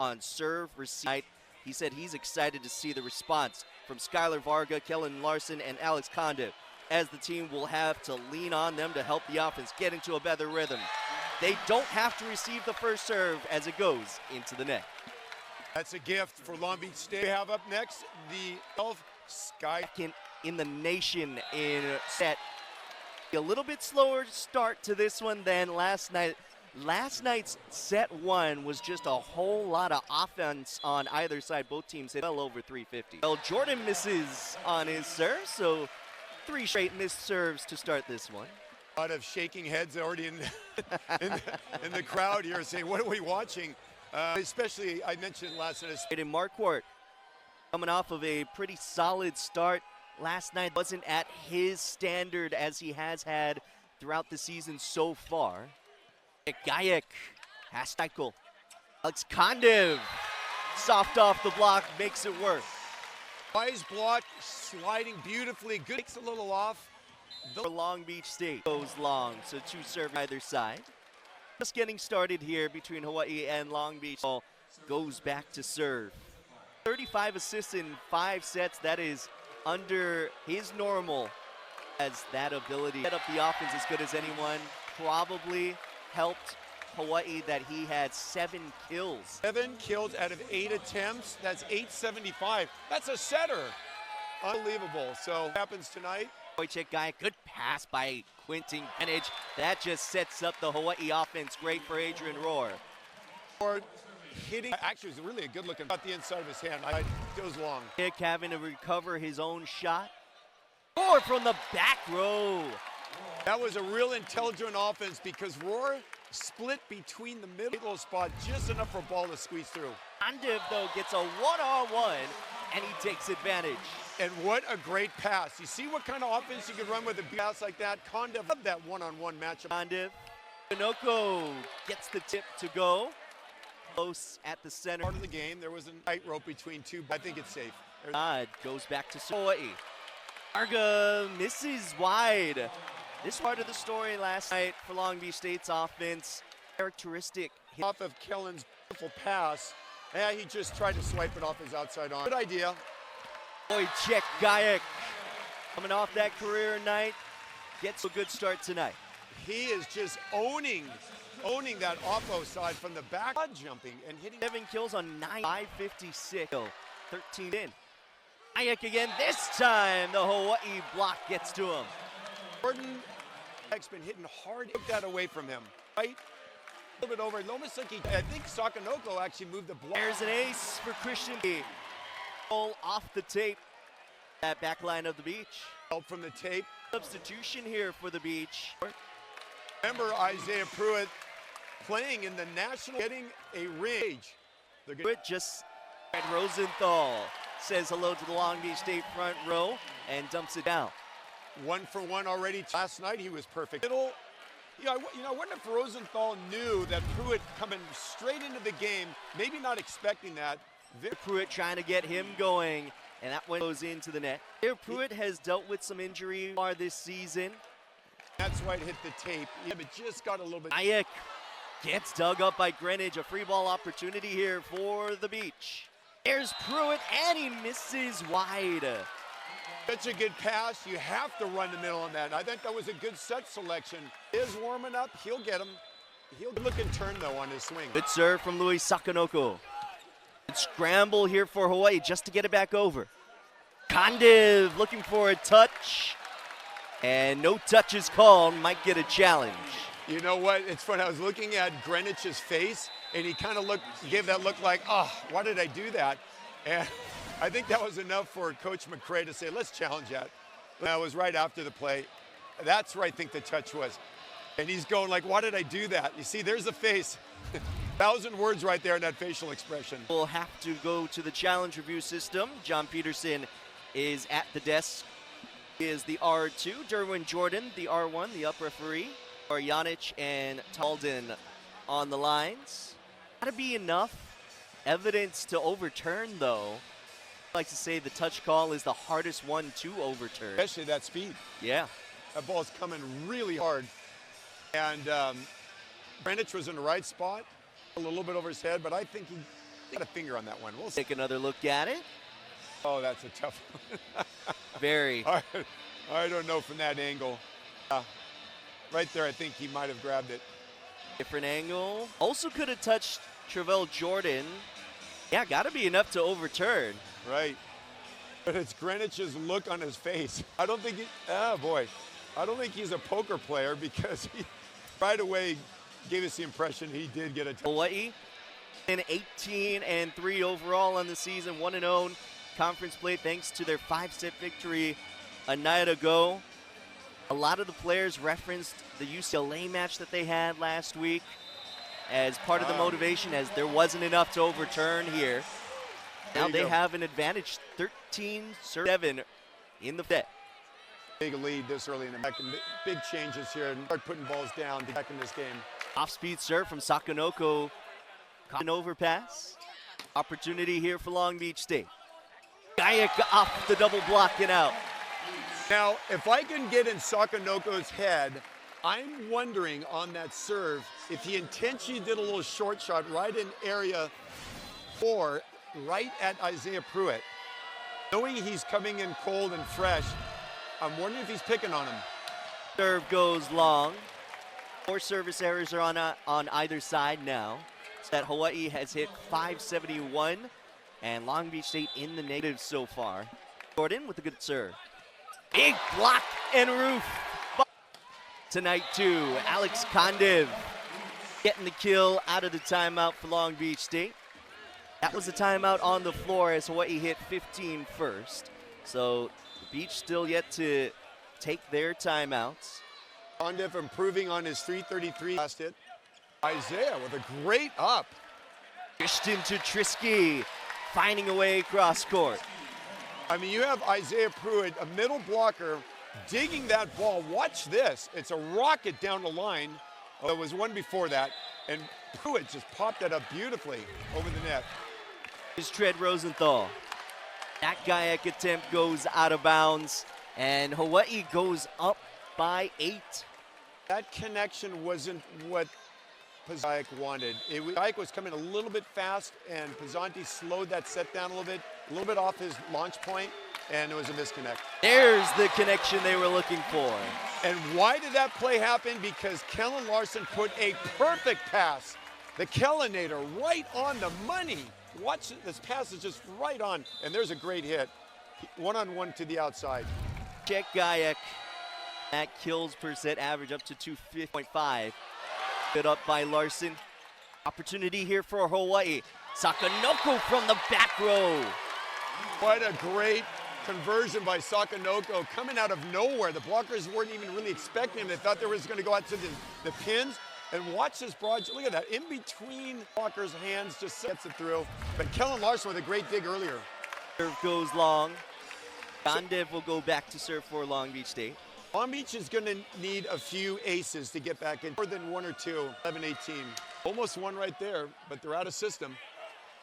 on serve receive. He said he's excited to see the response from Skylar Varga, Kellen Larson, and Alex Condiv, as the team will have to lean on them to help the offense get into a better rhythm. They don't have to receive the first serve as it goes into the net. That's a gift for Long Beach State. We have up next the 12 Sky. Second in the nation in set. A little bit slower start to this one than last night. Last night's set one was just a whole lot of offense on either side. Both teams hit well over 350. Well, Jordan misses on his serve, so 3 straight missed serves to start this one. A lot of shaking heads already in the crowd here saying, what are we watching? Especially, I mentioned last night. In Marquardt, coming off of a pretty solid start last night, wasn't at his standard as he has had throughout the season so far. Gayek, Hastikel, Alex Condiv, soft off the block, makes it work. Wise block, sliding beautifully, good, takes a little off. For Long Beach State goes long, so 2 serve either side. Just getting started here between Hawaii and Long Beach. Ball goes back to serve. 35 assists in 5 sets, that is under his normal, as that ability set up the offense as good as anyone. Probably helped Hawaii that he had 7 kills. 7 kills out of 8 attempts. That's 875. That's a setter. Unbelievable. So what happens tonight? Wojciech Gajek, good pass by Quentin Greenwich. That just sets up the Hawaii offense. Great for Adrian Rohr. Or hitting, actually, it was really a good looking, got the inside of his hand. It goes long. Nick having to recover his own shot. Rohr from the back row. That was a real intelligent offense because Rohr split between the middle spot just enough for a ball to squeeze through. Condiv, though, gets a one-on-one, and he takes advantage. And what a great pass. You see what kind of offense you could run with a pass like that? Condiv loved that one-on-one matchup. Condiv. Tinoco gets the tip to go. Close at the center. Part of the game, there was a tightrope between 2. I think it's safe. Goes back to Hawaii. Varga misses wide. This part of the story last night for Long Beach State's offense. Characteristic. Off of Kellen's beautiful pass. Yeah, he just tried to swipe it off his outside arm. Good idea. Wojciech Gajek, coming off that career night, gets a good start tonight. He is just owning that oppo side from the back, jumping and hitting. 7 kills on 9, 556, 13 in. Gajek again, this time the Hawaii block gets to him. Jordan has been hitting hard, took that away from him, right? A little bit over, almost like I think Sakanoko actually moved the block. There's an ace for Christian. Goal off the tape, that back line of the Beach. Help from the tape. Substitution here for the Beach. Remember Isaiah Pruitt playing in the national, getting a rage. Pruitt just, and Rosenthal says hello to the Long Beach State front row and dumps it down. 1 for 1 already. Last night he was perfect. I wonder if Rosenthal knew that Pruitt coming straight into the game, maybe not expecting that. Pruitt trying to get him going, and that one goes into the net. Pruitt has dealt with some injury this season. That's why it hit the tape. Yeah, but just got a little bit. Gajek gets dug up by Greenwich. A free ball opportunity here for the Beach. There's Pruitt, and he misses wide. Such a good pass. You have to run the middle on that. I think that was a good set selection. He is warming up. He'll get him. He'll look and turn, though, on his swing. Good serve from Luis Sakanoko. Good scramble here for Hawaii just to get it back over. Condiv looking for a touch. And no touch is called. Might get a challenge. You know what? It's funny. I was looking at Greenwich's face, and he kind of gave that look like, oh, why did I do that? And I think that was enough for Coach McCray to say, let's challenge that. That was right after the play. That's where I think the touch was. And he's going like, why did I do that? You see, there's the face. 1,000 words right there in that facial expression. We'll have to go to the challenge review system. John Peterson is at the desk. Is the R2, Derwin Jordan, the R1, the up referee. Arianic and Talden on the lines. Gotta be enough evidence to overturn, though. I like to say the touch call is the hardest one to overturn. Especially that speed. Yeah. That ball's coming really hard. And Greenwich was in the right spot, a little bit over his head, but I think Got a finger on that one. We'll see. Take another look at it. Oh, that's a tough one. Very. I don't know from that angle. Right there, I think he might have grabbed it. Different angle. Also could have touched Travell Jordan. Yeah, got to be enough to overturn. Right. But it's Greenwich's look on his face. I don't think I don't think he's a poker player because he right away gave us the impression he did get a Hawaii in 18-3 overall on the season, 1-0 conference play thanks to their 5-set victory a night ago. A lot of the players referenced the UCLA match that they had last week as part of the motivation, as there wasn't enough to overturn here. Now they have an advantage, 13-7 in the set. Big lead this early in the back. Big changes here and start putting balls down back in this game. Off-speed serve from Sakanoko. Caught an overpass. Opportunity here for Long Beach State. Gayak off the double block and out. Now, if I can get in Sakanoko's head, I'm wondering on that serve if he intentionally did a little short shot right in area 4, right at Isaiah Pruitt. Knowing he's coming in cold and fresh, I'm wondering if he's picking on him. Serve goes long. 4 service errors are on either side now. So that Hawaii has hit 571, and Long Beach State in the negative so far. Jordan with a good serve. Big block and roof. Tonight too, Alex Kondev getting the kill out of the timeout for Long Beach State. That was a timeout on the floor as Hawaii hit 15 first. So the Beach still yet to take their timeouts. Kondev improving on his 333 last hit. Isaiah with a great up. Christian to Trisky, finding a way across court. I mean, you have Isaiah Pruitt, a middle blocker, digging that ball. Watch this. It's a rocket down the line. There was one before that, and Pruitt just popped that up beautifully over the net. Is Tread Rosenthal. That Gayak attempt goes out of bounds, and Hawaii goes up by 8. That connection wasn't what Gayak wanted. Gayak was coming a little bit fast, and Pizzanti slowed that set down a little bit off his launch point, and it was a misconnect. There's the connection they were looking for. And why did that play happen? Because Kellen Larson put a perfect pass. The Kellinator right on the money. Watch it, this pass is just right on, and there's a great hit. One-on-one to the outside. Check Gayak. That kills per set average up to 2.5. Good up by Larson. Opportunity here for Hawaii. Sakanoko from the back row. What a great conversion by Sakanoko coming out of nowhere. The blockers weren't even really expecting him. They thought they were just going to go out to the pins. And watch this broad, look at that, in between blockers' hands, just gets it through. But Kellen Larson with a great dig earlier. Serve goes long. Kondev will go back to serve for Long Beach State. Long Beach is going to need a few aces to get back in. More than 1 or 2, 11-18. Almost one right there, but they're out of system.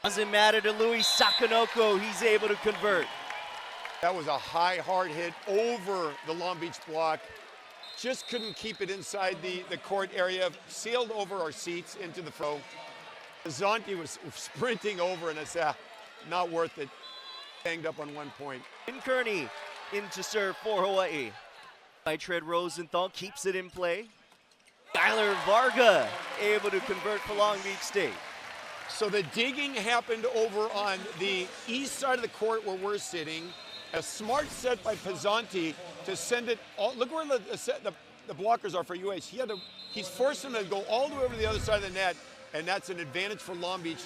Doesn't matter to Louis Sakanoko. He's able to convert. That was a high, hard hit over the Long Beach block. Just couldn't keep it inside the court area. Sailed over our seats into the throw. Pizzanti was sprinting over, and it's not worth it. Banged up on 1 point. Kearney into serve for Hawaii. By Tread Rosenthal keeps it in play. Skylar Varga able to convert for Long Beach State. So the digging happened over on the east side of the court where we're sitting. A smart set by Pizzanti to send it all. Look where the blockers are for UH. He's forced them to go all the way over to the other side of the net, and that's an advantage for Long Beach.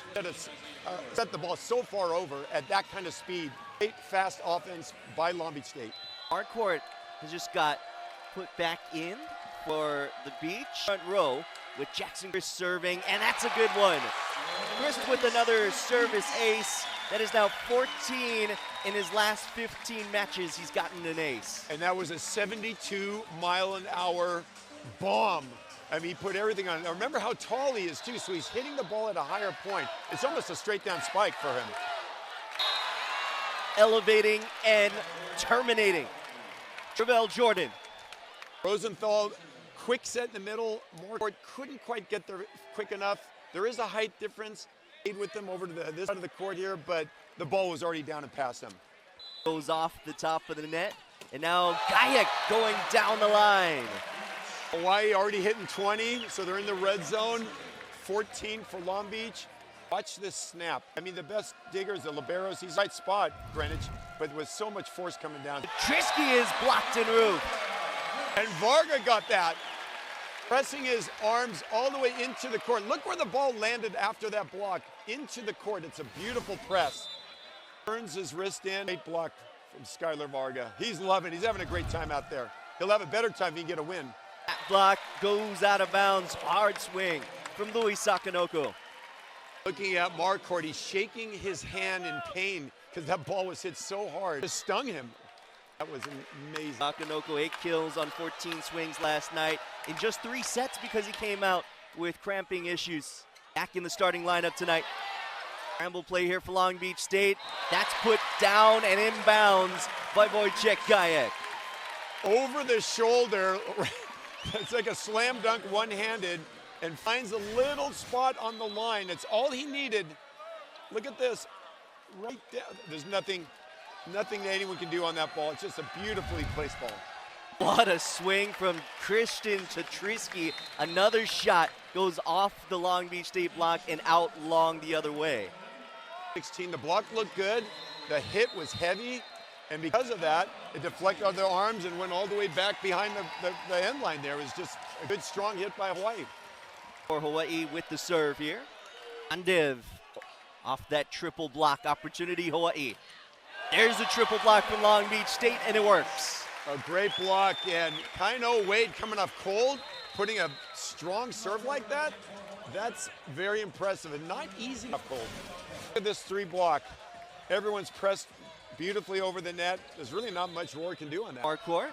Set the ball so far over at that kind of speed. Great fast offense by Long Beach State. Our court has just got put back in for the Beach. Front row with Jackson Chris serving, and that's a good one. Chris with another service ace. That is now 14 in his last 15 matches. He's gotten an ace. And that was a 72-mile-an-hour bomb. I mean, he put everything on. Now remember how tall he is, too, so he's hitting the ball at a higher point. It's almost a straight-down spike for him. Elevating and terminating. Travell Jordan. Rosenthal, quick set in the middle. More couldn't quite get there quick enough. There is a height difference, with them over to this side of the court here, but the ball was already down and past him. Goes off the top of the net, and now Gajek going down the line. Hawaii already hitting 20, so they're in the red zone. 14 for Long Beach. Watch this snap. I mean, the best digger is the liberos. He's right spot, Greenwich, but with so much force coming down. Trisky is blocked and roofed. And Varga got that. Pressing his arms all the way into the court. Look where the ball landed after that block. Into the court. It's a beautiful press. Turns his wrist in. Great block from Skylar Varga. He's loving it. He's having a great time out there. He'll have a better time if he can get a win. That block goes out of bounds. Hard swing from Louis Sakanoko. Looking at Marcourt, he's shaking his hand in pain because that ball was hit so hard. It stung him. That was amazing. Sakanoko 8 kills on 14 swings last night in just 3 sets because he came out with cramping issues. Back in the starting lineup tonight. Scramble play here for Long Beach State. That's put down and inbounds by Wojciech Gajek. Over the shoulder. It's like a slam dunk one-handed and finds a little spot on the line. It's all he needed. Look at this. Right there. There's nothing that anyone can do on that ball. It's just a beautifully placed ball. What a swing from Christian Trisky. Another shot goes off the Long Beach State block and out long the other way. 16, the block looked good. The hit was heavy. And because of that, it deflected on their arms and went all the way back behind the end line there. It was just a good, strong hit by Hawaii. For Hawaii with the serve here. Andiv off that triple block opportunity, Hawaii. There's a triple block from Long Beach State, and it works. A great block, and Kaino Wade coming off cold, putting a strong serve like that, that's very impressive and not easy off cold. Look at this 3 block. Everyone's pressed beautifully over the net. There's really not much Roar can do on that. Marcourt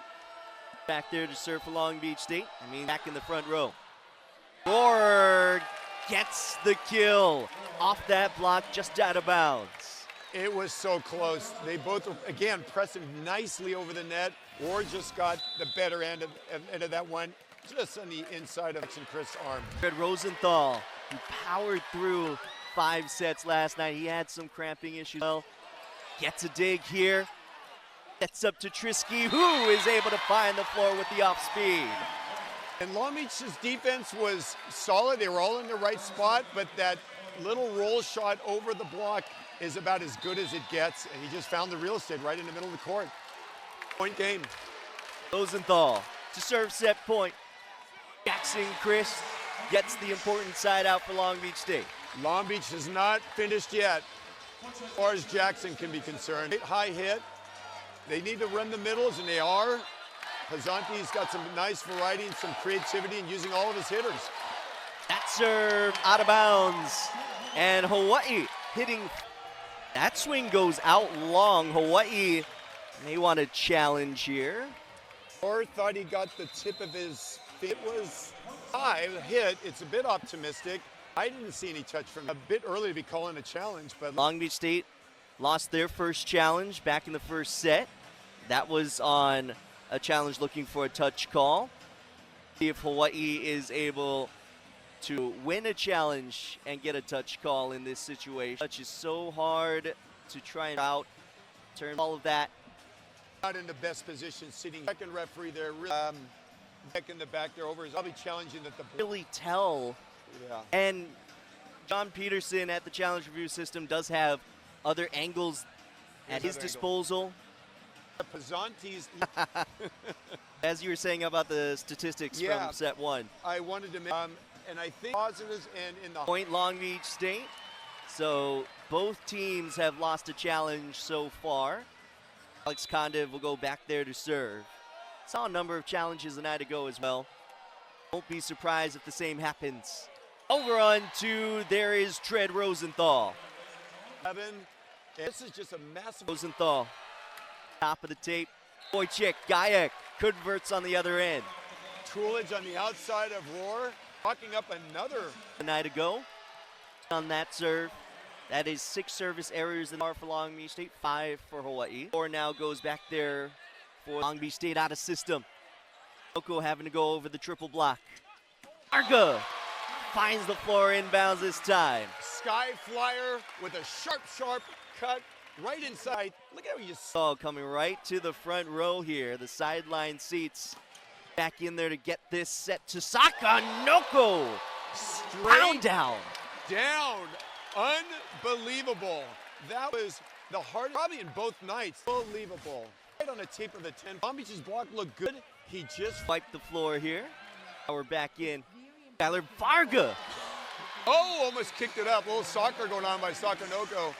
back there to serve for Long Beach State. I mean, back in the front row. Roar gets the kill off that block, just out of bounds. It was so close. They both, again, pressing nicely over the net. Roar just got the better end of that one, just on the inside of Chris' arm. Fred Rosenthal, who powered through 5 sets last night. He had some cramping issues. Well, gets a dig here. Gets up to Trisky, who is able to find the floor with the off speed. And Long Beach's defense was solid. They were all in the right spot, but that little roll shot over the block is about as good as it gets, and he just found the real estate right in the middle of the court. Point game. Rosenthal to serve set point. Jackson Chris gets the important side out for Long Beach State. Long Beach is not finished yet, as far as Jackson can be concerned. High hit. They need to run the middles, and they are. Pizzanti's got some nice variety and some creativity in using all of his hitters. That serve out of bounds. And Hawaii hitting. That swing goes out long. Hawaii may want to challenge here. Or thought he got the tip of his feet. It was high hit. It's a bit optimistic. I didn't see any touch from him. A bit early to be calling a challenge, but Long Beach State lost their first challenge back in the first set. That was on a challenge looking for a touch call. See if Hawaii is able to win a challenge and get a touch call in this situation. Touch is so hard to try and out. Turn all of that. Not in the best position, sitting second referee there, back in the back there over. I'll be challenging that the Really tell. Yeah. And John Peterson at the challenge review system does have other angles at his disposal. Pizzanti's. As you were saying about the statistics from set 1. I wanted to make, and I think positives and in the Point Long Beach State. So both teams have lost a challenge so far. Alex Kondiv will go back there to serve. Saw a number of challenges a night ago as well. Won't be surprised if the same happens. Over on 2, there is Fred Rosenthal. This is just a massive. Rosenthal, top of the tape. Wojciech Gajek converts on the other end. Coolidge on the outside of Roar, hooking up another. A night ago on that serve. That is 6 service errors in the for Long Beach State, 5 for Hawaii. Or now goes back there for Long Beach State out of system. Oko having to go over the triple block. Arga finds the floor inbounds this time. Sky flyer with a sharp cut right inside. Look how you saw. Oh, coming right to the front row here. The sideline seats back in there to get this set to Sakanoko. Pound down. Unbelievable. That was the hardest, probably in both nights. Unbelievable. Right on the tip of the 10. Long Beach's block looked good. He just wiped the floor here. Now we're back in. Tyler Varga. Oh, almost kicked it up. A little soccer going on by Sakanoko.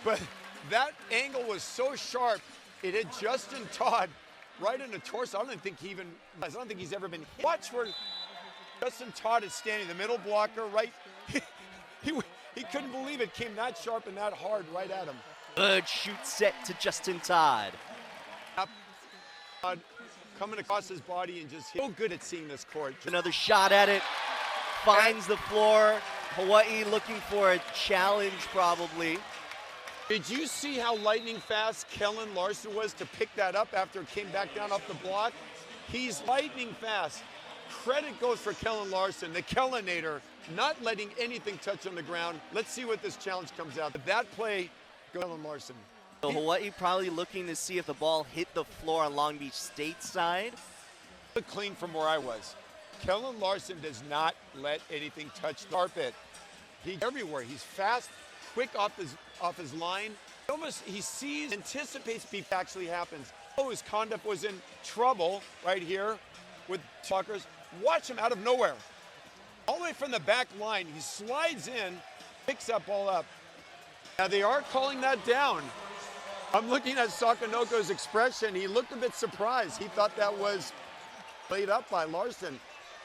But that angle was so sharp, it hit Justin Todd right in the torso. I don't think he's ever been hit. Watch where Justin Todd is standing, the middle blocker, right. He couldn't believe it came that sharp and that hard right at him. Good shoot set to Justin Todd. Todd coming across his body and just so good at seeing this court. Another shot at it. Finds the floor. Hawaii looking for a challenge probably. Did you see how lightning fast Kellen Larson was to pick that up after it came back down off the block? He's lightning fast. Credit goes for Kellen Larson, the Kellenator, not letting anything touch on the ground. Let's see what this challenge comes out. That play, Kellen Larson. So Hawaii probably looking to see if the ball hit the floor on Long Beach State side. Look clean from where I was. Kellen Larson does not let anything touch the carpet. He's everywhere. He's fast, quick off his line. He sees, anticipates beef actually happens. Oh, his conduct was in trouble right here with Tuckers. Watch him out of nowhere. All the way from the back line, he slides in, picks that ball up. Now they are calling that down. I'm looking at Sakanoko's expression. He looked a bit surprised. He thought that was played up by Larson,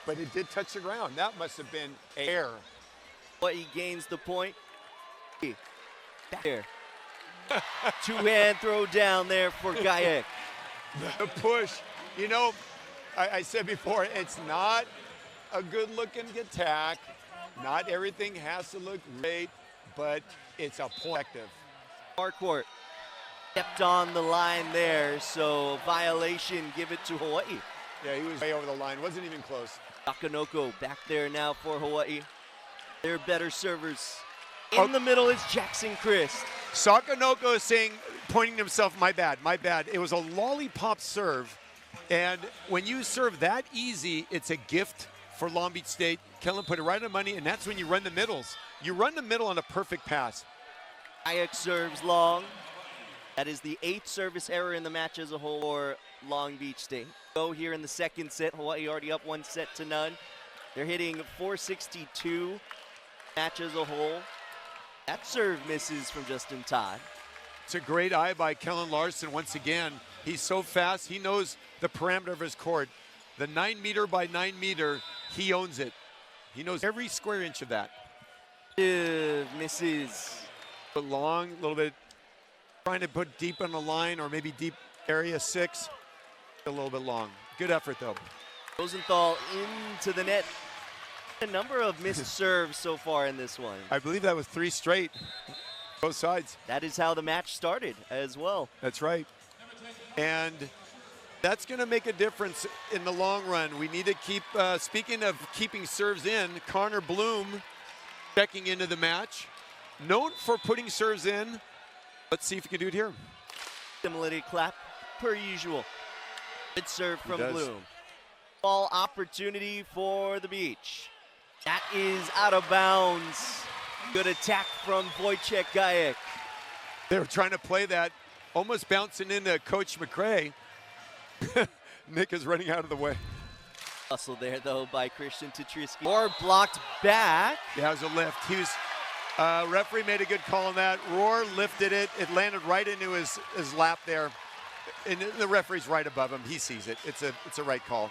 but it did touch the ground. That must have been air. But he gains the point. Back here. Two-hand throw down there for Gayak. The push. You know, I said before, it's not a good-looking attack. Not everything has to look great, but it's a point. Marquardt stepped on the line there, so violation, give it to Hawaii. Yeah, he was way over the line. Wasn't even close. Sakanoko back there now for Hawaii. They're better servers. In the middle is Jackson Christ. Sakanoko is saying, pointing to himself, my bad. It was a lollipop serve. And when you serve that easy, it's a gift for Long Beach State. Kellen put it right on the money, and that's when you run the middles. You run the middle on a perfect pass. Gayak serves long. That is the 8th service error in the match as a whole for Long Beach State. Go here in the second set. Hawaii already up 1-0. They're hitting 462 match as a whole. That serve misses from Justin Todd. It's a great eye by Kellen Larson once again. He's so fast. He knows the parameter of his court. The 9 meter by 9 meter, he owns it. He knows every square inch of that. Misses. But long, a little bit, trying to put deep on the line or maybe deep area 6. A little bit long. Good effort though. Rosenthal into the net. A number of missed serves so far in this one. I believe that was 3 straight, both sides. That is how the match started as well. That's right. And that's going to make a difference in the long run. We need to keep, speaking of keeping serves in, Connor Bloom checking into the match. Known for putting serves in. Let's see if he can do it here. Similarly clap per usual. Good serve from Bloom. Ball opportunity for the Beach. That is out of bounds. Good attack from Wojciech Gayak. They were trying to play that, almost bouncing into Coach McCray. Nick is running out of the way. Hustle there, though, by Christian Tetrisky. Or blocked back. Yeah, it was a lift. He was, referee made a good call on that. Roar lifted it. It landed right into his lap there. And the referee's right above him. He sees it. It's a right call.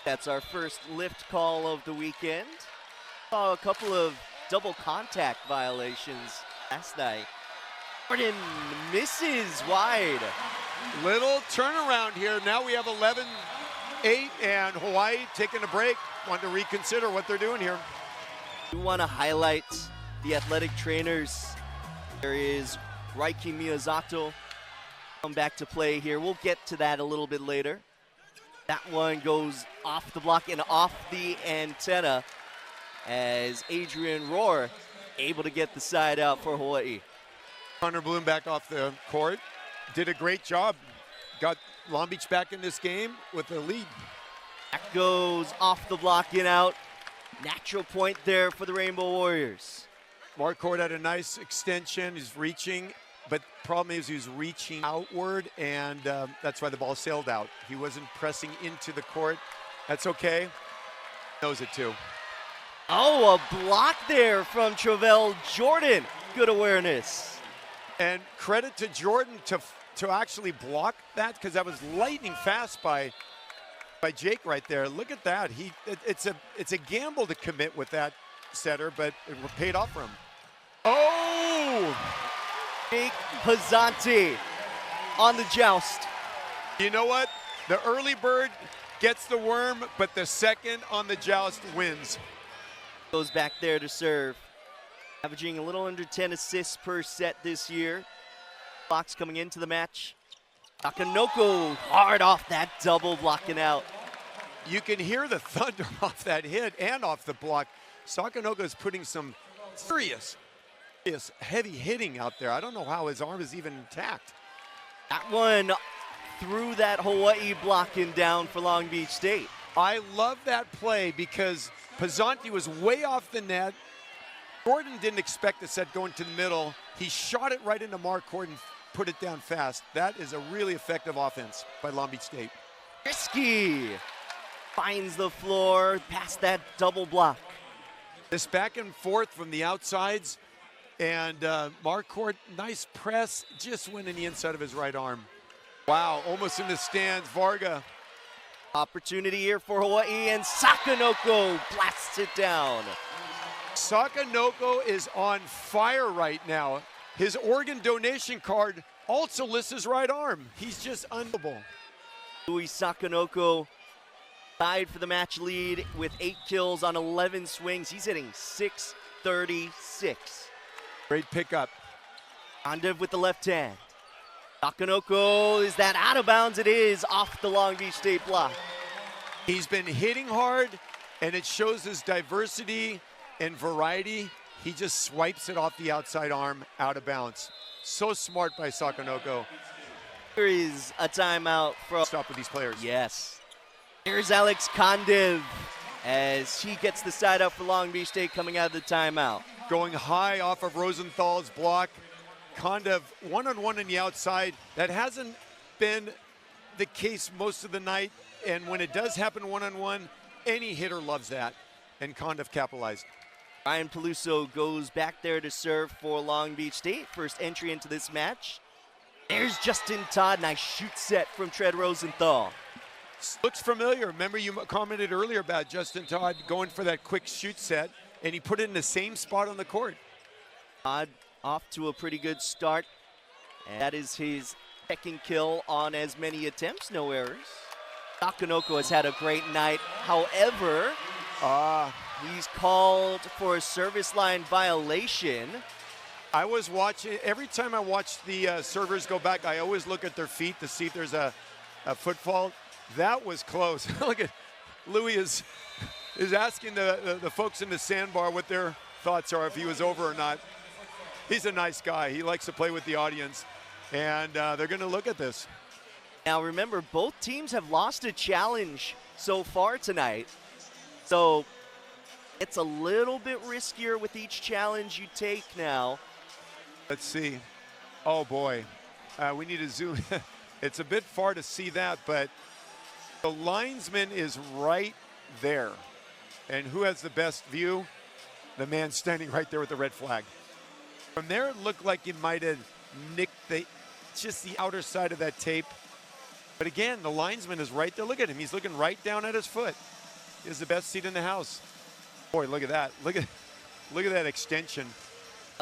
That's our first lift call of the weekend. Saw a couple of double contact violations last night. Jordan misses wide. Little turnaround here. Now we have 11-8 and Hawaii taking a break. Want to reconsider what they're doing here. We want to highlight the athletic trainers. There is Raiki Miyazato. Come back to play here. We'll get to that a little bit later. That one goes off the block and off the antenna. as Adrian Rohr able to get the side out for Hawaii. Connor Bloom back off the court. Did a great job. Got Long Beach back in this game with the lead. That goes off the block and out. Natural point there for the Rainbow Warriors. Marquardt had a nice extension. He's reaching, but problem is he's reaching outward, and that's why the ball sailed out. He wasn't pressing into the court. That's okay. Knows it too. Oh, a block there from Travell Jordan. Good awareness. And credit to Jordan to actually block that, because that was lightning fast by Jake right there. Look at that. It's a gamble to commit with that setter, but it paid off for him. Oh! Jake Pizzanti on the joust. You know what? The early bird gets the worm, but the second on the joust wins. Goes back there to serve. Averaging a little under 10 assists per set this year. Blocks coming into the match. Sakanoko hard off that double, blocking out. You can hear the thunder off that hit and off the block. Sakanoko is putting some serious heavy hitting out there. I don't know how his arm is even intact. That one threw that Hawaii blocking down for Long Beach State. I love that play because Pizzanti was way off the net. Gordon didn't expect the set going to the middle. He shot it right into Marquardt and put it down fast. That is a really effective offense by Long Beach State. Risky finds the floor past that double block. This back and forth from the outsides, and Marquardt, nice press, just went in the inside of his right arm. Wow, almost in the stands. Varga. Opportunity here for Hawaii, and Sakanoko blasts it down. Sakanoko is on fire right now. His organ donation card also lists his right arm. He's just unbelievable. Louis Sakanoko tied for the match lead with 8 kills on 11 swings. He's hitting .636. Great pickup. Andev with the left hand. Sakanoko, is that out of bounds? It is off the Long Beach State block. He's been hitting hard, and it shows his diversity and variety. He just swipes it off the outside arm, out of bounds. So smart by Sakanoko. Here is a timeout from... Stop with these players. Yes. Here's Alex Kondev as he gets the side up for Long Beach State coming out of the timeout. Going high off of Rosenthal's block. Kondev one-on-one in the outside. That hasn't been the case most of the night, and when it does happen one-on-one, any hitter loves that, and Kondev capitalized. Ryan Peluso goes back there to serve for Long Beach State. First entry into this match. There's Justin Todd. Nice shoot set from Tread Rosenthal. Looks familiar. Remember you commented earlier about Justin Todd going for that quick shoot set, and he put it in the same spot on the court. Todd off to a pretty good start. And that is his second kill on as many attempts, no errors. Sakanoko has had a great night. However, he's called for a service line violation. I was watching, every time I watch the servers go back, I always look at their feet to see if there's a foot fault. That was close. Look at Louis is asking the folks in the sandbar what their thoughts are, if he was over or not. He's a nice guy. He likes to play with the audience, and they're going to look at this. Now remember, both teams have lost a challenge so far tonight. So it's a little bit riskier with each challenge you take now. Let's see. Oh boy, we need to zoom. It's a bit far to see that, but the linesman is right there. And who has the best view? The man standing right there with the red flag. From there, it looked like he might have nicked just the outer side of that tape. But again, the linesman is right there. Look at him. He's looking right down at his foot. He has the best seat in the house. Boy, look at that. Look at that extension.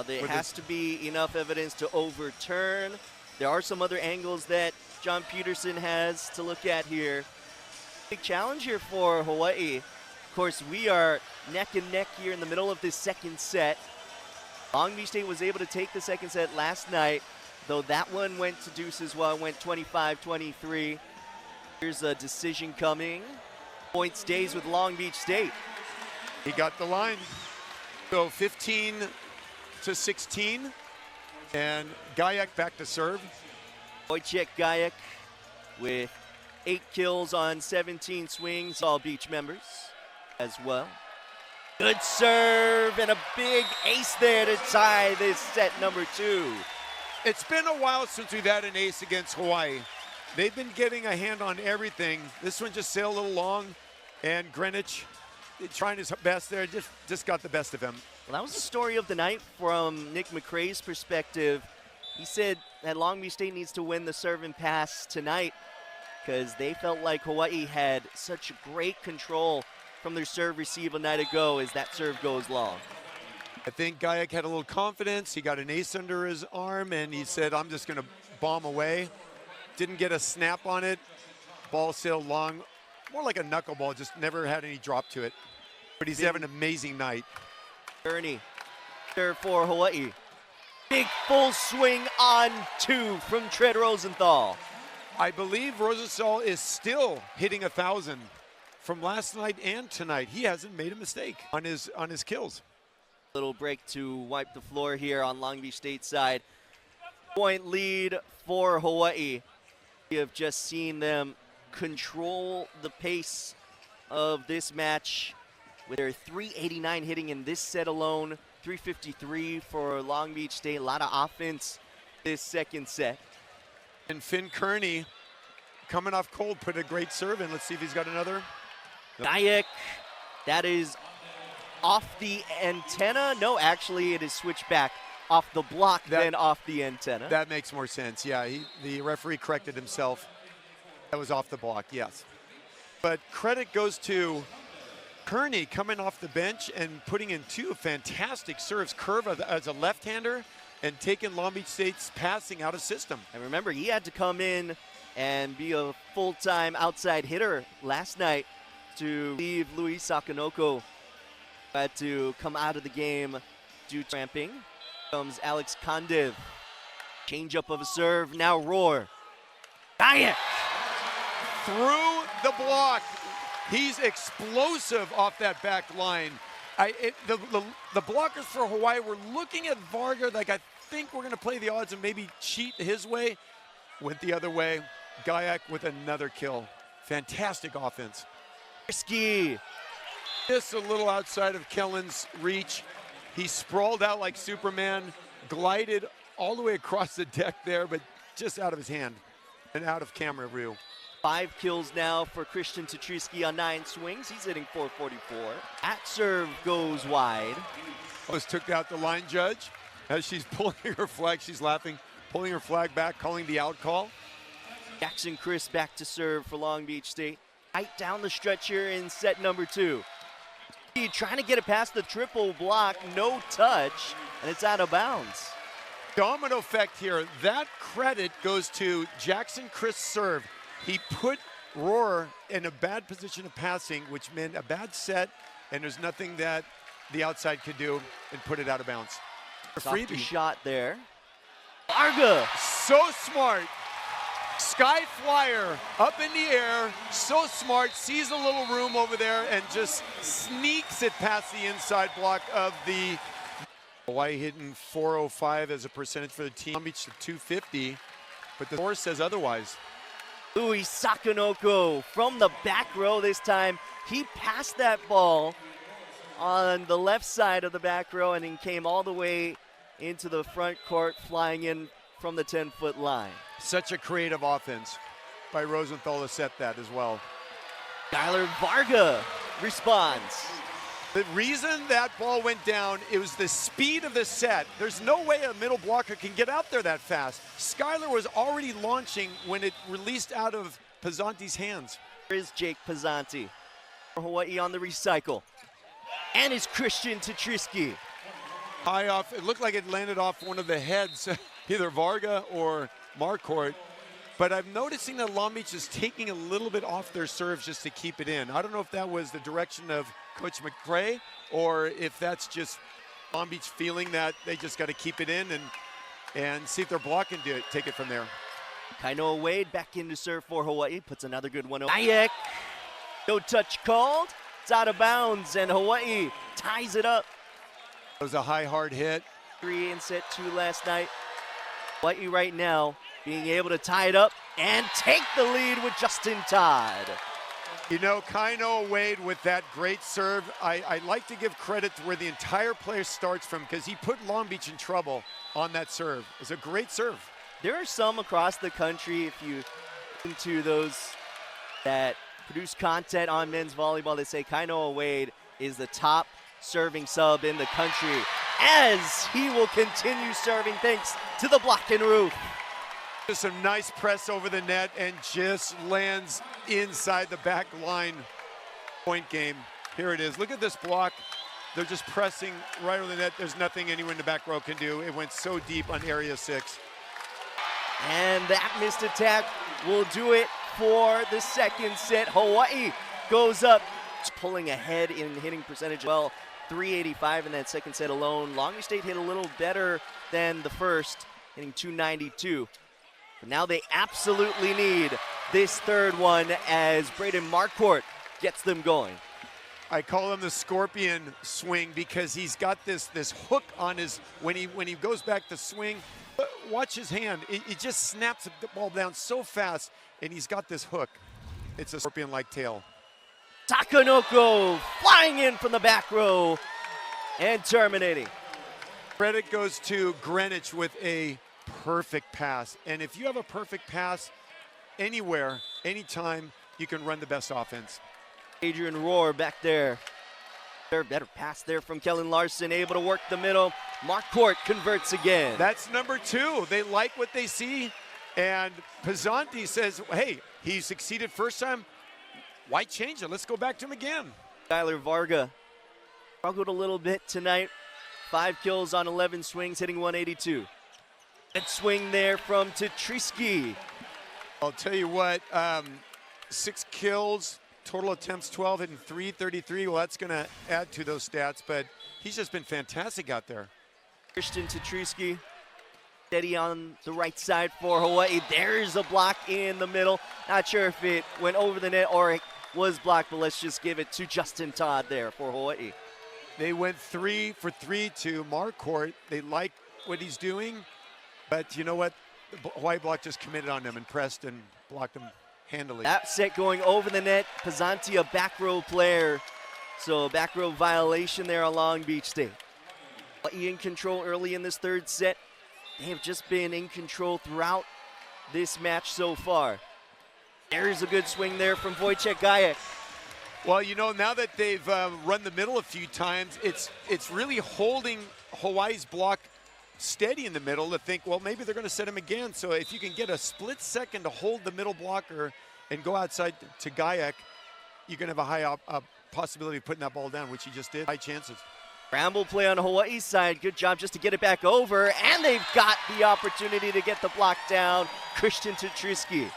There has to be enough evidence to overturn. There are some other angles that John Peterson has to look at here. Big challenge here for Hawaii. Of course, we are neck and neck here in the middle of this second set. Long Beach State was able to take the second set last night, though that one went to deuce as well, went 25-23. Here's a decision coming. Point stays with Long Beach State. He got the line. So 15-16, and Gajek back to serve. Wojciech Gajek with 8 kills on 17 swings, all beach members as well. Good serve and a big ace there to tie this set number 2. It's been a while since we've had an ace against Hawaii. They've been getting a hand on everything. This one just sailed a little long, and Greenwich trying his best there, just got the best of him. Well, that was the story of the night from Nick McCrae's perspective. He said that Long Beach State needs to win the serve and pass tonight because they felt like Hawaii had such great control from their serve receive a night ago as that serve goes long. I think Gajek had a little confidence. He got an ace under his arm, and he said, I'm just going to bomb away. Didn't get a snap on it. Ball sailed long, more like a knuckleball, just never had any drop to it. But he's having an amazing night. Ernie, serve for Hawaii. Big full swing on 2 from Trent Rosenthal. I believe Rosenthal is still hitting 1,000 from last night and tonight. He hasn't made a mistake on his kills. Little break to wipe the floor here on Long Beach State side. Point lead for Hawaii. We have just seen them control the pace of this match with their 389 hitting in this set alone, 353 for Long Beach State. A lot of offense this second set. And Finn Kearney, coming off cold, put a great serve in. Let's see if he's got another. Gajek, that is off the antenna. No, actually it is switched back. Off the block, then off the antenna. That makes more sense. Yeah, the referee corrected himself. That was off the block, yes. But credit goes to Kearney coming off the bench and putting in 2 fantastic serves. Curve as a left-hander and taking Long Beach State's passing out of system. And remember, he had to come in and be a full-time outside hitter last night to leave Luis Sakanoko. Had to come out of the game due to cramping. Comes Alex Kondev. Change up of a serve, now Roar. Gajek! Through the block. He's explosive off that back line. The blockers for Hawaii were looking at Varga like, I think we're going to play the odds and maybe cheat his way. Went the other way. Gajek with another kill. Fantastic offense. Risky. Just a little outside of Kellen's reach. He sprawled out like Superman, glided all the way across the deck there, but just out of his hand and out of camera view. 5 kills now for Christian Tatrisky on 9 swings. He's hitting 444. At serve goes wide. Almost took out the line judge. As she's pulling her flag, she's laughing, pulling her flag back, calling the out call. Jackson Chris back to serve for Long Beach State. Right down the stretch here in set number 2. Trying to get it past the triple block, no touch, and it's out of bounds. Domino effect here. That credit goes to Jackson Chris' serve. He put Roar in a bad position of passing, which meant a bad set, and there's nothing that the outside could do and put it out of bounds. Softer shot there. Varga! So smart. Sky flyer up in the air, so smart, sees a little room over there and just sneaks it past the inside block of the Hawaii hitting 405 as a percentage for the team. Long Beach to 250, but the score says otherwise. Luis Sakanoko from the back row this time. He passed that ball on the left side of the back row and then came all the way into the front court, flying in from the 10-foot line. Such a creative offense by Rosenthal to set that as well. Skylar Varga responds. The reason that ball went down, it was the speed of the set. There's no way a middle blocker can get out there that fast. Skylar was already launching when it released out of Pizzanti's hands. Here's Jake Pizzanti for Hawaii on the recycle. And it's Christian Tatrisky. High off, it looked like it landed off one of the heads, either Varga or Marcourt. But I'm noticing that Long Beach is taking a little bit off their serves just to keep it in. I don't know if that was the direction of Coach McCrae or if that's just Long Beach feeling that they just got to keep it in and see if their block can do it, take it from there. Kainoa Wade back in to serve for Hawaii, puts another good one over. Gajek, no touch called. It's out of bounds, and Hawaii ties it up. It was a high, hard hit. 3 in set 2 last night. Hawaii right now being able to tie it up and take the lead with Justin Todd. You know, Kainoa Wade with that great serve. I like to give credit to where the entire player starts from because he put Long Beach in trouble on that serve. It's a great serve. There are some across the country, if you into those that produce content on men's volleyball, that say Kainoa Wade is the top serving sub in the country, as he will continue serving thanks to the block and roof. Just some nice press over the net and just lands inside the back line. Point game. Here it is. Look at this block. They're just pressing right over the net. There's nothing anyone in the back row can do. It went so deep on area 6. And that missed attack will do it for the second set. Hawaii goes up, pulling ahead in hitting percentage. Well, 385 in that second set alone. Long Beach State hit a little better than the first, hitting 292. But now they absolutely need this third one as Braden Marquardt gets them going. I call him the scorpion swing because he's got this hook on his, when he goes back to swing, watch his hand. He just snaps the ball down so fast, and he's got this hook. It's a scorpion-like tail. Takanoko flying in from the back row and terminating. Credit goes to Greenwich with a perfect pass. And if you have a perfect pass anywhere, anytime, you can run the best offense. Adrian Rohr back there. Better pass there from Kellen Larson, able to work the middle. Marquardt converts again. That's number 2. They like what they see. And Pizzanti says, hey, he succeeded first time. Why change it? Let's go back to him again. Skylar Varga struggled a little bit tonight. 5 kills on 11 swings, hitting 182. Good swing there from Tatriski. I'll tell you what, 6 kills, total attempts 12, hitting 333. Well, that's going to add to those stats, but he's just been fantastic out there. Christian Tatriski steady on the right side for Hawaii. There's a block in the middle. Not sure if it went over the net or it was blocked, but let's just give it to Justin Todd there for Hawaii. They went 3 for 3 to Marquardt. They like what he's doing, but you know what? The Hawaii block just committed on him and pressed and blocked him handily. That set going over the net. Pizzanti, a back row player. So a back row violation there on Long Beach State. Hawaii in control early in this third set. They have just been in control throughout this match so far. There's a good swing there from Wojciech Gajek. Well, you know, now that they've run the middle a few times, it's really holding Hawaii's block steady in the middle to think, well, maybe they're going to set him again. So if you can get a split second to hold the middle blocker and go outside to Gajek, you're going to have a high possibility of putting that ball down, which he just did. High chances. Scramble play on Hawaii's side. Good job just to get it back over. And they've got the opportunity to get the block down. Christian Tatriski.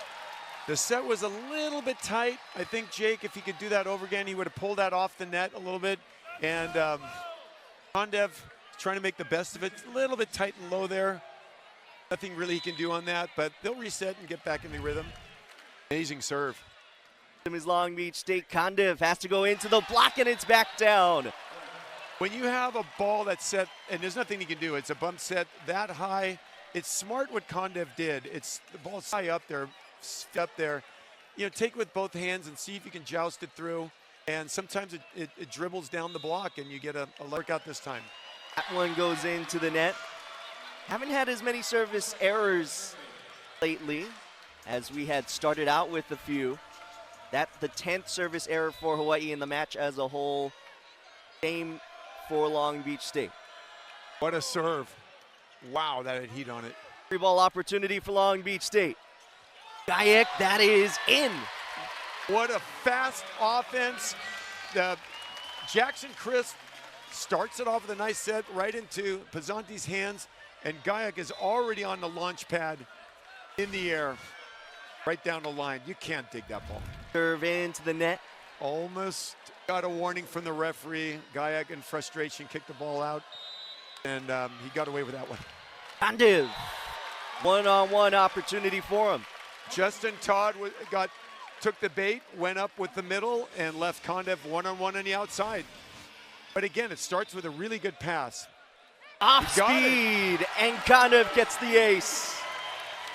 The set was a little bit tight. I think, Jake, if he could do that over again, he would have pulled that off the net a little bit. And Kondev trying to make the best of it. A little bit tight and low there. Nothing really he can do on that, but they'll reset and get back in the rhythm. Amazing serve. Is Long Beach State. Kondev has to go into the block, and it's back down. When you have a ball that's set, and there's nothing you can do, it's a bump set that high. It's smart what Kondev did. It's the ball's high up there, you know, take it with both hands and see if you can joust it through. And sometimes it dribbles down the block and you get a workout this time. That one goes into the net. Haven't had as many service errors lately as we had started out with a few. That's the 10th service error for Hawaii in the match as a whole. Game for Long Beach State. What a serve. Wow, that had heat on it. Free ball opportunity for Long Beach State. Gajek, that is in. What a fast offense. Jackson Crisp starts it off with a nice set right into Pizzanti's hands, and Gajek is already on the launch pad in the air, right down the line. You can't dig that ball. Serve into the net. Almost got a warning from the referee. Gajek in frustration kicked the ball out, and he got away with that one. Kondev, one-on-one opportunity for him. Justin Todd got took the bait, went up with the middle, and left Kondev one-on-one on the outside. But again, it starts with a really good pass. Off speed, and Kondev gets the ace.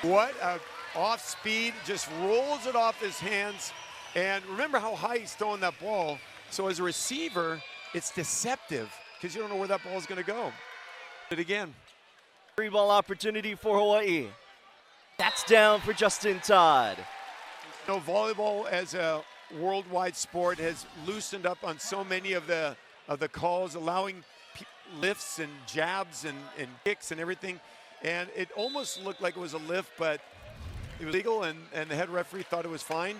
What a off speed, just rolls it off his hands. And remember how high he's throwing that ball. So as a receiver, it's deceptive because you don't know where that ball is going to go. But again. Free ball opportunity for Hawaii. That's down for Justin Todd. You know, volleyball as a worldwide sport has loosened up on so many of the calls, allowing lifts and jabs and kicks and everything. And it almost looked like it was a lift, but it was legal, and the head referee thought it was fine.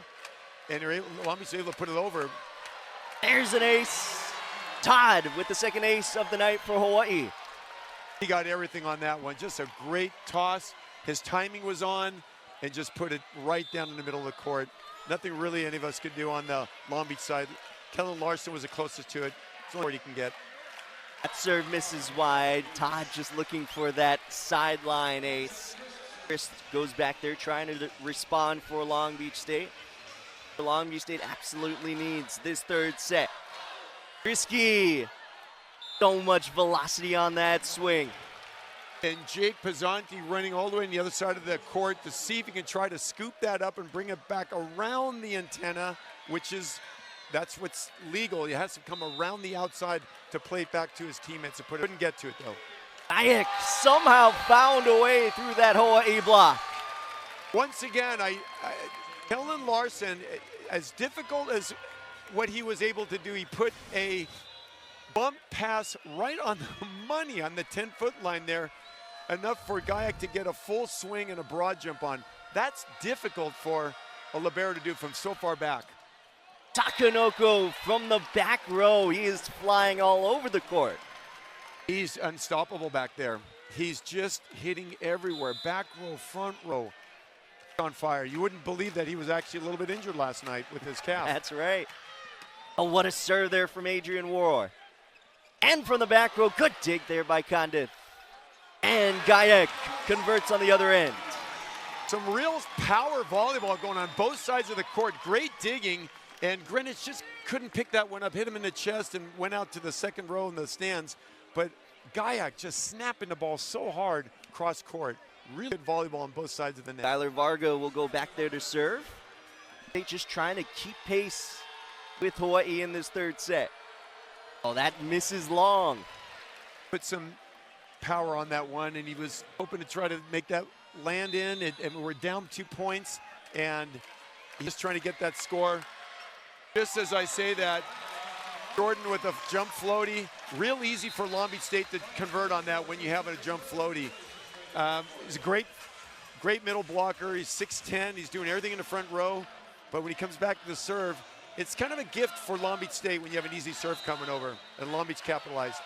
And Long Beach was able to put it over. There's an ace. Todd with the second ace of the night for Hawaii. He got everything on that one. Just a great toss. His timing was on, and just put it right down in the middle of the court. Nothing really any of us could do on the Long Beach side. Kellen Larson was the closest to it. It's the only word he can get. That serve misses wide. Todd just looking for that sideline ace. Chris goes back there trying to respond for Long Beach State. Long Beach State absolutely needs this third set. Risky. So much velocity on that swing. And Jake Pizzanti running all the way on the other side of the court to see if he can try to scoop that up and bring it back around the antenna, that's what's legal. He has to come around the outside to play it back to his teammates. Couldn't get to it though. Hayek somehow found a way through that Hawaii block. Once again, Kellen Larson, as difficult as what he was able to do, he put a bump pass right on the money on the 10-foot line there. Enough for Gayak to get a full swing and a broad jump on. That's difficult for a libero to do from so far back. Takanoko from the back row. He is flying all over the court. He's unstoppable back there. He's just hitting everywhere. Back row, front row. On fire. You wouldn't believe that he was actually a little bit injured last night with his calf. That's right. Oh, what a serve there from Adrian War. And from the back row, good dig there by Kondev. And Gayak converts on the other end. Some real power volleyball going on both sides of the court. Great digging, and Greenwich just couldn't pick that one up. Hit him in the chest and went out to the second row in the stands. But Gayak just snapping the ball so hard cross court. Really good volleyball on both sides of the net. Tyler Varga will go back there to serve. They just trying to keep pace with Hawaii in this third set. Oh, that misses long. Put some power on that one, and he was hoping to try to make that land in, and we're down 2 points, and he's just trying to get that score. Just as I say that, Jordan with a jump floaty, real easy for Long Beach State to convert on that when you have a jump floaty. He's a great middle blocker. He's 6'10". He's doing everything in the front row, but when he comes back to the serve, it's kind of a gift for Long Beach State when you have an easy serve coming over, and Long Beach capitalized.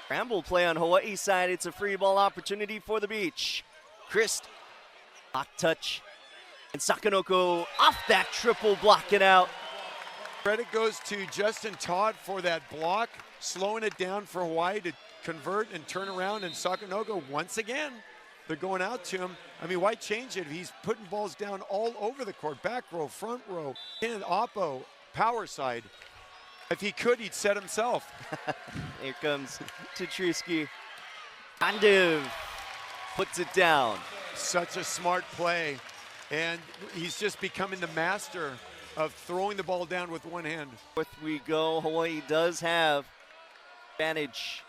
Scramble play on Hawaii's side. It's a free ball opportunity for the Beach. Christ, hot touch, and Sakanoko off that triple, blocking out. Credit goes to Justin Todd for that block, slowing it down for Hawaii to convert and turn around, and Sakanoko once again, they're going out to him. I mean, why change it? He's putting balls down all over the court, back row, front row, in oppo, power side. If he could, he'd set himself. Here comes Tetrisky. Kondev puts it down. Such a smart play. And he's just becoming the master of throwing the ball down with one hand. Fourth we go. Hawaii does have advantage.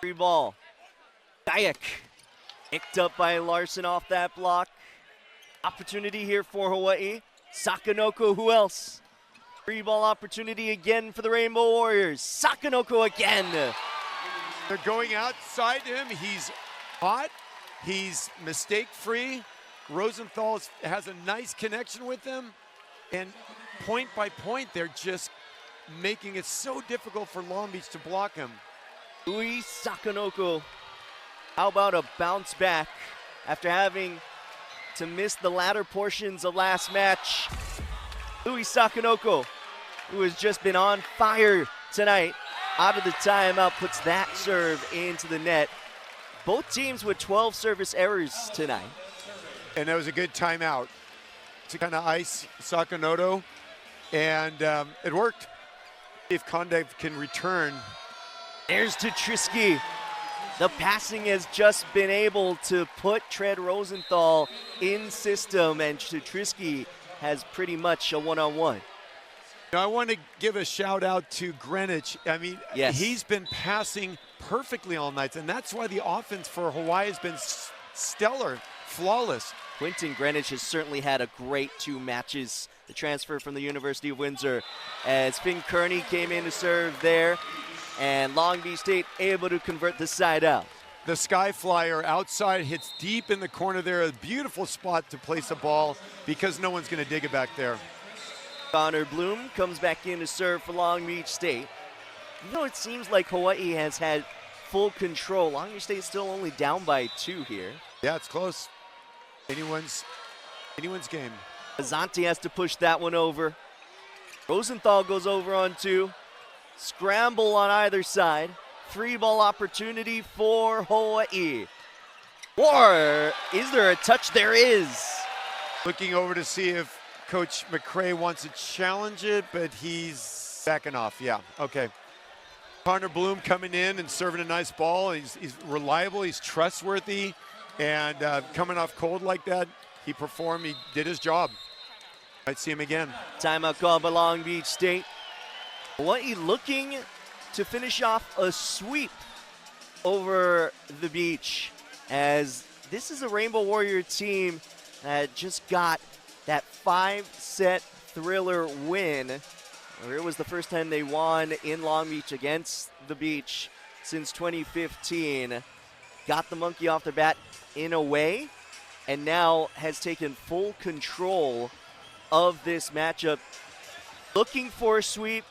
Free ball. Gayak picked up by Larson off that block. Opportunity here for Hawaii. Sakanoko, who else? Free ball opportunity again for the Rainbow Warriors. Sakanoko again. They're going outside to him. He's hot. He's mistake-free. Rosenthal has a nice connection with him. And point by point, they're just making it so difficult for Long Beach to block him. Luis Sakanoko, how about a bounce back after having to miss the latter portions of last match? Luis Sakanoko, who has just been on fire tonight, out of the timeout, puts that serve into the net. Both teams with 12 service errors tonight. And that was a good timeout. to kind of ice Sakamoto, and it worked. If Kondev can return. There's to Trisky. The passing has just been able to put Tread Rosenthal in system, and Trisky has pretty much a one-on-one. I want to give a shout out to Greenwich. I mean, yes, he's been passing perfectly all night, and that's why the offense for Hawaii has been stellar, flawless. Quentin Greenwich has certainly had a great 2 matches. The transfer from the University of Windsor, as Finn Kearney came in to serve there, and Long Beach State able to convert the side out. The Sky Flyer outside hits deep in the corner there, a beautiful spot to place a ball because no one's going to dig it back there. Connor Bloom comes back in to serve for Long Beach State. You know, it seems like Hawaii has had full control. Long Beach State still only down by 2 here. Yeah, it's close. Anyone's game. Azanti has to push that one over. Rosenthal goes over on 2. Scramble on either side. 3-ball opportunity for Hawaii. Or is there a touch? There is. Looking over to see if Coach McCray wants to challenge it, but he's backing off. Yeah, okay. Connor Bloom coming in and serving a nice ball. He's reliable, he's trustworthy, and coming off cold like that, he performed, he did his job. Might see him again. Timeout call by Long Beach State. Hawaii looking to finish off a sweep over the beach, as this is a Rainbow Warrior team that just got that 5-set thriller win. It was the first time they won in Long Beach against the beach since 2015. Got the monkey off their bat in a way, and now has taken full control of this matchup. Looking for a sweep.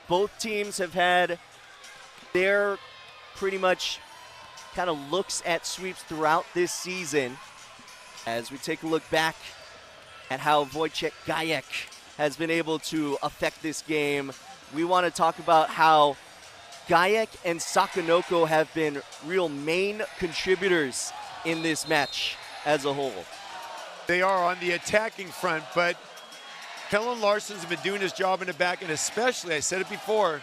Both teams have had their pretty much kind of looks at sweeps throughout this season. As we take a look back at how Wojciech Gajek has been able to affect this game, we want to talk about how Gajek and Sakonoko have been real main contributors in this match as a whole. They are on the attacking front, but Kellen Larson's been doing his job in the back, and especially, I said it before,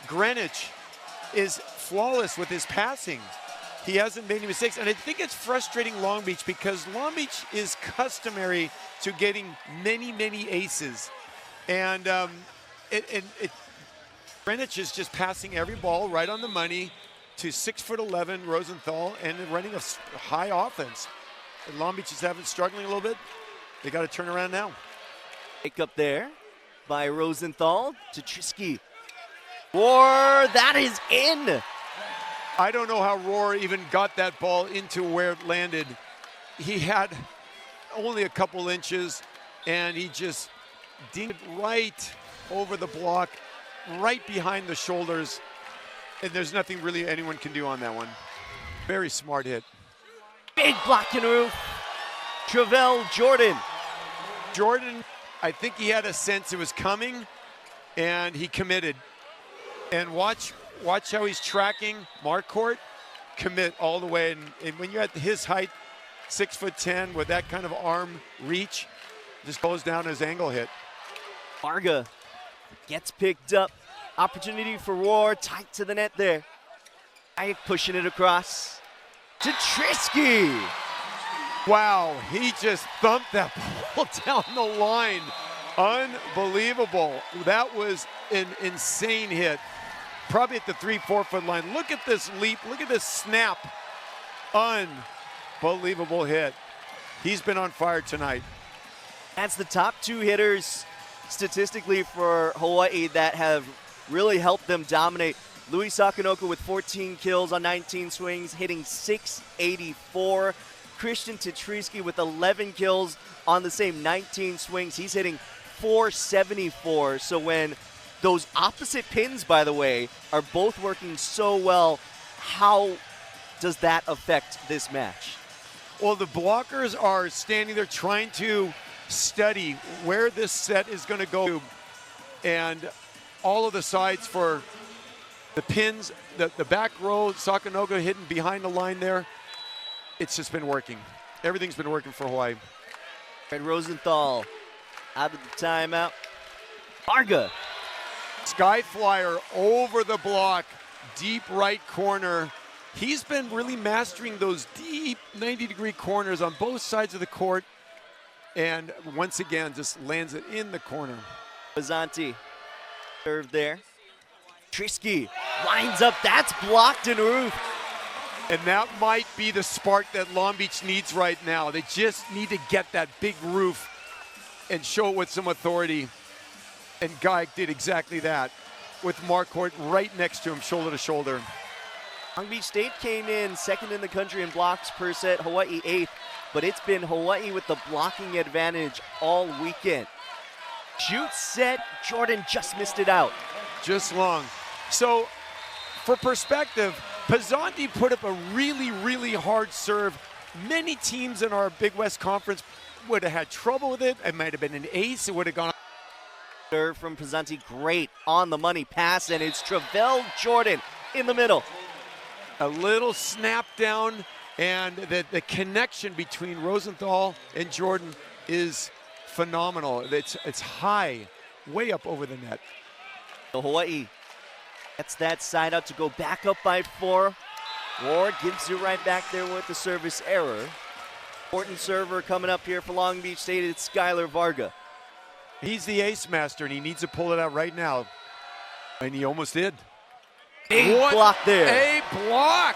Greenwich is flawless with his passing. He hasn't made any mistakes, and I think it's frustrating Long Beach because Long Beach is customary to getting many, many aces. And Greenwich is just passing every ball right on the money to 6'11" Rosenthal and running a high offense. And Long Beach is struggling a little bit. They got to turn around now. Pick up there by Rosenthal to Trisky. Roar, that is in. I don't know how Roar even got that ball into where it landed. He had only a couple inches, and he just dinged it right over the block, right behind the shoulders, and there's nothing really anyone can do on that one. Very smart hit. Big block and roof. Travell Jordan. Jordan, I think he had a sense it was coming, and he committed. And watch how he's tracking Marquardt, commit all the way. And when you're at his height, 6'10", with that kind of arm reach, just goes down his angle hit. Varga gets picked up. Opportunity for Roar, tight to the net there. Ike pushing it across to Trisky. Wow, he just thumped that ball down the line. Unbelievable. That was an insane hit. Probably at the 3-4 foot line. Look at this leap, look at this snap. Unbelievable hit. He's been on fire tonight. That's the top 2 hitters statistically for Hawaii that have really helped them dominate. Louis Sakonoko with 14 kills on 19 swings, hitting .684. Christian Tetrisky with 11 kills on the same 19 swings. He's hitting .474. So when those opposite pins, by the way, are both working so well, how does that affect this match? Well, the blockers are standing there trying to study where this set is going to go. And all of the sides for the pins, the back row, Sakonoko hitting behind the line there, it's just been working. Everything's been working for Hawaii. And Rosenthal out of the timeout. Varga. Sky flyer over the block, deep right corner. He's been really mastering those deep 90-degree corners on both sides of the court. And once again, just lands it in the corner. Bazanti serve there. Trisky lines up. That's blocked and Ruth. And that might be the spark that Long Beach needs right now. They just need to get that big roof and show it with some authority. And Gayak did exactly that with Marquardt right next to him, shoulder to shoulder. Long Beach State came in second in the country in blocks per set, Hawaii eighth, but it's been Hawaii with the blocking advantage all weekend. Shoot, set, Jordan just missed it out. Just long. So, for perspective, Pizzanti put up a really, really hard serve. Many teams in our Big West Conference would have had trouble with it. It might have been an ace. It would have gone. Serve from Pizzanti, great on the money pass, and it's Travell Jordan in the middle. A little snap down, and the connection between Rosenthal and Jordan is phenomenal. It's high, way up over the net. So Hawaii gets that side out to go back up by 4. Ward gives it right back there with the service error. Important server coming up here for Long Beach State. It's Skylar Varga. He's the ace master, and he needs to pull it out right now. And he almost did. Big block there. A block.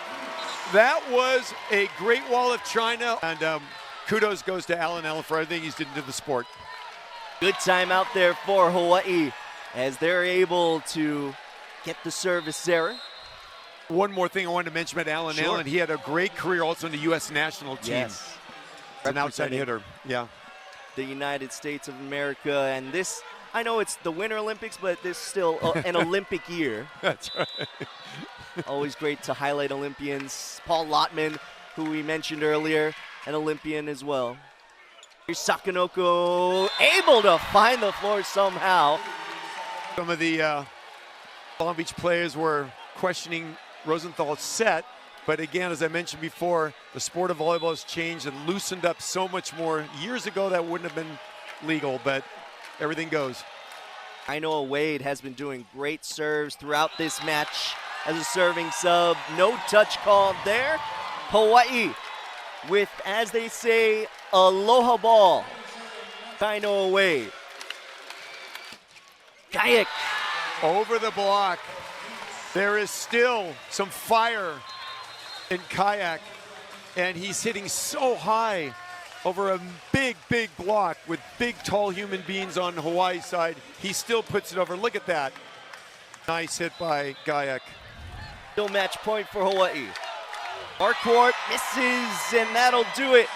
That was a great wall of China. And kudos goes to Allen for everything he's done to the sport. Good timeout there for Hawaii as they're able to get the service error. One more thing I wanted to mention about Allen. Sure. Allen, he had a great career also in the U.S. national team. Yes. An outside hitter. Yeah. The United States of America, and this, I know it's the Winter Olympics, but this is still an Olympic year. That's right. Always great to highlight Olympians. Paul Lottman, who we mentioned earlier, an Olympian as well. Here's Sakanoko, able to find the floor somehow. Some of the Long Beach players were questioning Rosenthal's set, but again, as I mentioned before, the sport of volleyball has changed and loosened up so much more. Years ago, that wouldn't have been legal, but everything goes. I know Wade has been doing great serves throughout this match as a serving sub. No touch called there. Hawaii with, as they say, aloha ball. Kainoa Wade. Kayak. Over the block. There is still some fire in Kayak, and he's hitting so high over a big, big block with big, tall human beings on Hawaii's side. He still puts it over. Look at that. Nice hit by Gayak. Still match point for Hawaii. Marquardt misses, and that'll do it.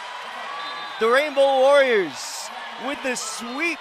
The Rainbow Warriors with the sweep